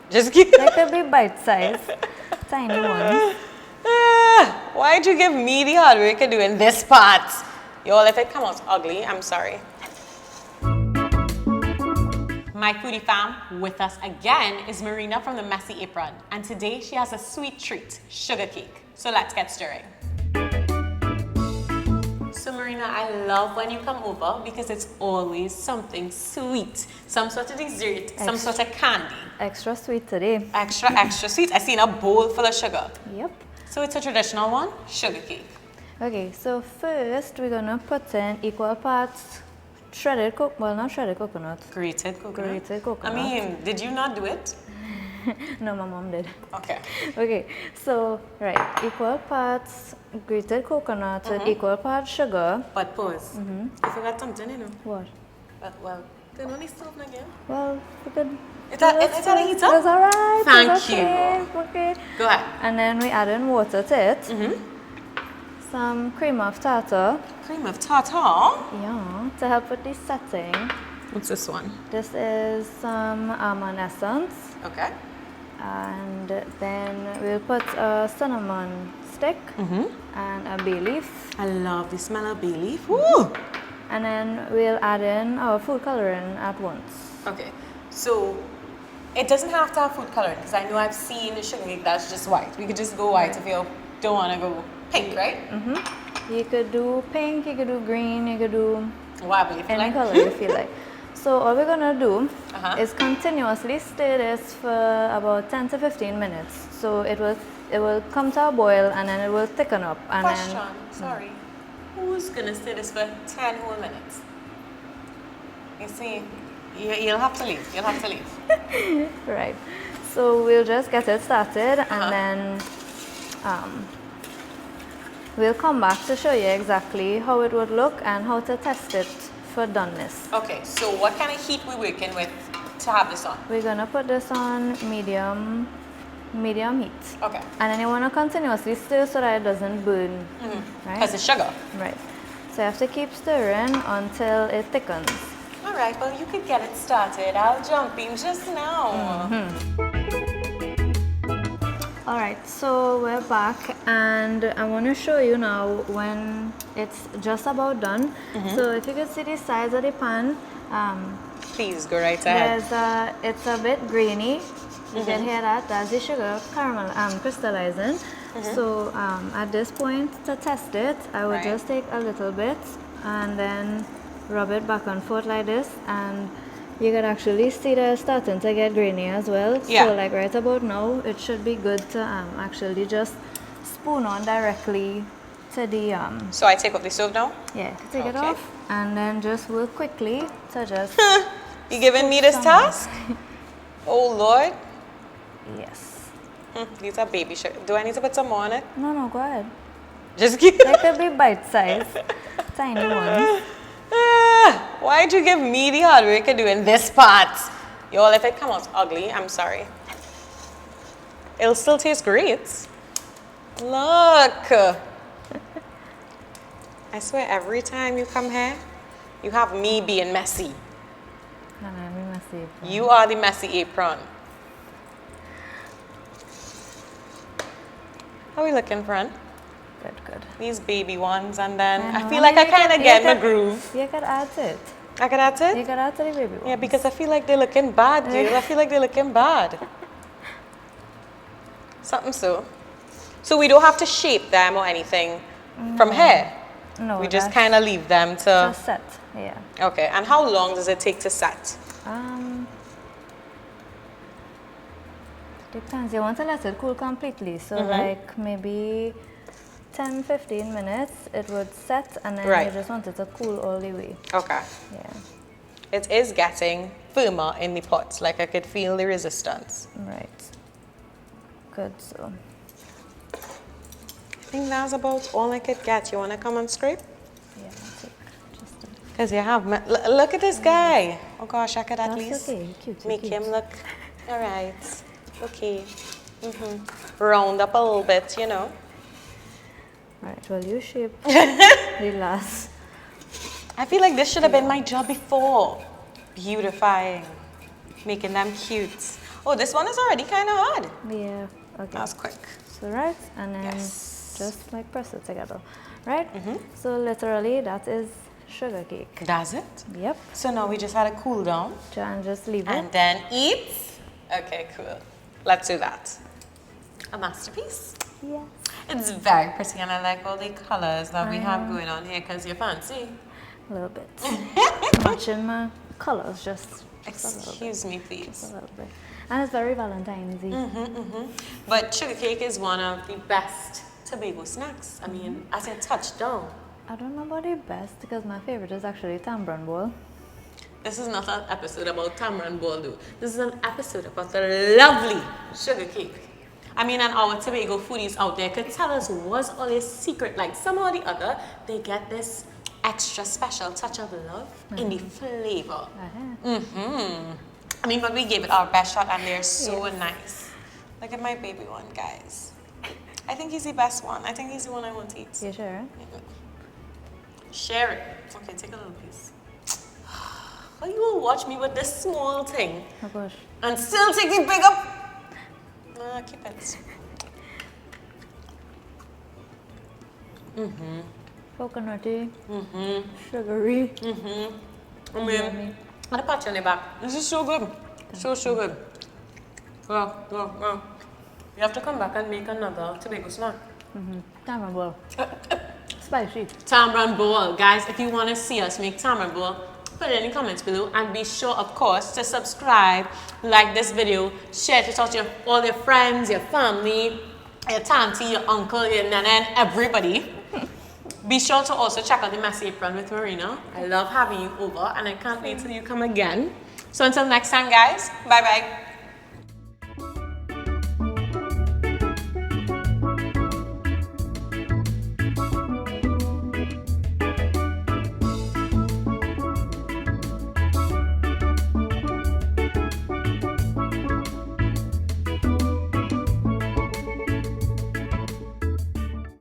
Just kidding. They could be bite-sized, tiny ones. Why'd you give me the hard work of doing this part? Y'all, if it comes out ugly, I'm sorry. My foodie fam, with us again is Marina from the Messy Apron. And today she has a sweet treat, sugar cake. So let's get stirring. So Marina, I love when you come over because it's always something sweet. Some sort of dessert, some sort of candy. Extra sweet today. Extra sweet. I seen a bowl full of sugar. Yep. So it's a traditional one, sugar cake. Okay, so first we're gonna put in equal parts shredded coconut. Well, not shredded coconut. Grated coconut. Grated coconut. I mean, did you not do it? No, my mom did. Okay. Okay, so right, equal parts grated coconut with equal parts sugar. But pause. You forgot something, you know. What? Well, turn on the stove again. Well, we could. It's a heat up? That's alright. Thank you. Okay. Go ahead. And then we add in water to it. Some cream of tartar. Cream of tartar? Yeah, to help with the setting. What's this one? This is some almond essence. Okay. And then we'll put a cinnamon stick and a bay leaf. I love the smell of bay leaf. Woo! And then we'll add in our food coloring at once. Okay, so it doesn't have to have food coloring because I know I've seen a sugar cake that's just white. We could just go white if you don't want to go pink, right? You could do pink, you could do green, you could do Whatever you feel any like. color you feel like. So all we're gonna do is continuously stir this for about 10 to 15 minutes. So it will come to a boil and then it will thicken up. And Question, sorry. Who's gonna stir this for 10 whole minutes? You see, you'll have to leave. You'll have to leave. Right. So we'll just get it started and then we'll come back to show you exactly how it would look and how to test it for doneness. Okay, so what kind of heat we working with to have this on? We're gonna put this on medium heat. Okay. And then you wanna continuously stir so that it doesn't burn. Right? Because it's sugar. Right. So you have to keep stirring until it thickens. All right, well, you could get it started. I'll jump in just now. All right, so we're back and I want to show you now when it's just about done. So if you could see the size of the pan, Please go right ahead. it's a bit grainy. You can hear that. That's the sugar crystallizing. So at this point, to test it, I would just take a little bit and then rub it back and forth like this, and you can actually see that it's starting to get grainy as well. Yeah. So like right about now, it should be good to actually just spoon on directly to the So I take off the stove now? yeah, take it off and then just work quickly to just You giving me this task? Oh Lord. yes. These are baby sugar. Do I need to put some more on it? No, go ahead. Just kidding. They could be bite-sized, tiny ones. Why'd you give me the hard work of doing this part? Y'all, if it comes out ugly, I'm sorry. It'll still taste great. Look. I swear, every time you come here, you have me being messy. No, I'm messy. You are the messy apron. How are we looking, friend? Good. These baby ones, and then I know. feel like I kind of get my could- groove. You could add to it. I could add to You it? could add to the baby one. Yeah, because I feel like they're looking bad, dude. I feel like they're looking bad. Something so. So we don't have to shape them or anything from here. No, We just that's kind of leave them to. just set. Yeah. Okay. And how long does it take to set? Depends. You want to let it cool completely. So like maybe 10-15 minutes it would set, and then you just want it to cool all the way. Okay. Yeah. It is getting firmer in the pot. Like I could feel the resistance. Right. Good. So. I think that's about all I could get. You want to come and scrape? Yeah. Take just a Because you have. Look at this guy. Oh gosh, I could at That's least okay. Cute. make cute. him look. All right. Okay. Round up a little bit, you know. Right. Well, you shape the last. I feel like this should have been my job before. Beautifying. Making them cute. Oh, this one is already kind of hard. Yeah. Okay. That was quick. So right, and then Yes. just like press it together, right? So literally that is sugar cake. Does it? Yep. So now we just had to cool down And just leave and it. then eat. Okay, cool. Let's do that. A masterpiece. Yes. It's very pretty and I like all the colors that we have going on here because you're fancy. A little bit. Matching my colors just a little bit. Excuse me, Just please. a little bit. And it's very Valentine's-y. But sugar cake is one of the best Tobago snacks. I mean, as a touchdown. I don't know about the best because my favorite is actually tamarind bowl. This is not an episode about tamarind bowl, though. This is an episode about the lovely sugar cake. I mean, and our Tobago foodies out there could tell us what's all this secret. Like somehow or the other, they get this extra special touch of love in the flavor. I mean, but we gave it our best shot and they're so nice. Look at my baby one, guys. I think he's the best one. I think he's the one I want to eat. You sure? Share it. Okay, take a little piece. How you will watch me with this small thing Oh gosh. and still take the big up? Nah, keep it. Coconutty. Sugary. I mean, and a patch on the back. This is so good. So good. Wow. You have to come back and make another Tobago snack. Tamarind bowl. Spicy. Tamarind bowl. Guys, if you want to see us make tamarind bowl, put it in the comments below and be sure, of course, to subscribe, like this video, share it out to all your friends, your family, your auntie, your uncle, your nana, and everybody. Be sure to also check out the messy apron with Marina. I love having you over and I can't wait till you come again. So until next time, guys, bye-bye.